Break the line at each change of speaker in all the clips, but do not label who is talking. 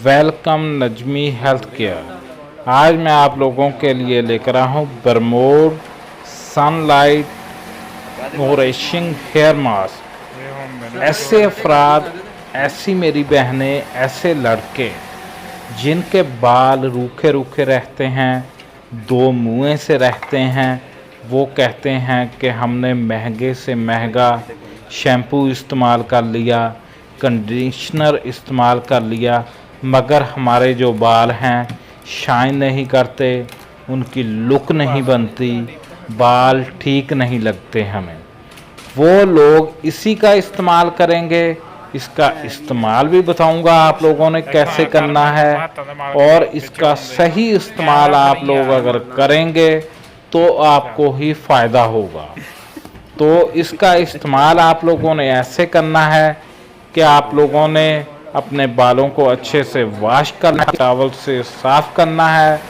Welcome Najmi health care. आज मैं आप लोगों के लिए लेकर आया हूँ बरमोड सनलाइट नोरिशिंग हेयर मास्क। ऐसे अफराद, ऐसी मेरी बहनें, ऐसे लड़के जिनके बाल रूखे रूखे रहते हैं, दो मुँह से रहते हैं, वो कहते हैं कि हमने महंगे से महंगा शैम्पू इस्तेमाल कर लिया, कंडीशनर इस्तेमाल कर लिया, मगर हमारे जो बाल हैं शाइन नहीं करते, उनकी लुक नहीं बनती, बाल ठीक नहीं लगते हमें। वो लोग इसी का इस्तेमाल करेंगे। इसका इस्तेमाल भी बताऊंगा आप लोगों ने कैसे करना है, और इसका सही इस्तेमाल आप लोग अगर करेंगे तो आपको ही फ़ायदा होगा। तो इसका इस्तेमाल आप लोगों ने ऐसे करना है कि आप लोगों ने अपने बालों को अच्छे से वॉश करना है, टॉवल से साफ़ करना है,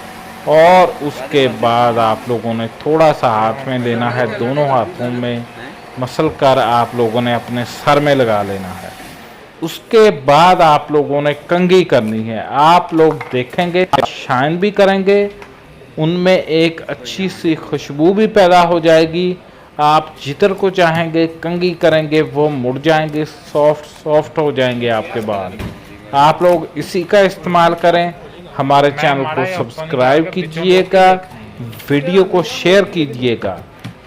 और उसके बाद आप लोगों ने थोड़ा सा हाथ में लेना है, दोनों हाथों में मसल कर आप लोगों ने अपने सर में लगा लेना है। उसके बाद आप लोगों ने कंघी करनी है। आप लोग देखेंगे शाइन भी करेंगे, उनमें एक अच्छी सी खुशबू भी पैदा हो जाएगी। आप जिधर को चाहेंगे कंघी करेंगे वो मुड़ जाएंगे, सॉफ्ट सॉफ्ट हो जाएंगे आपके बाल। आप लोग इसी का इस्तेमाल करें। हमारे चैनल को सब्सक्राइब कीजिएगा, वीडियो को शेयर कीजिएगा।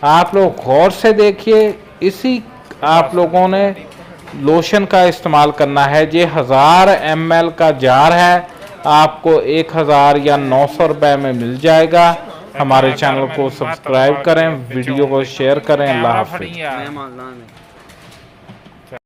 आप लोग गौर से देखिए, इसी आप लोगों ने लोशन का इस्तेमाल करना है। ये 1000 ml का जार है, आपको 1000 या 900 रुपये में मिल जाएगा। हमारे चैनल को सब्सक्राइब करें, वीडियो को शेयर करें। अल्लाह हाफ़िज़।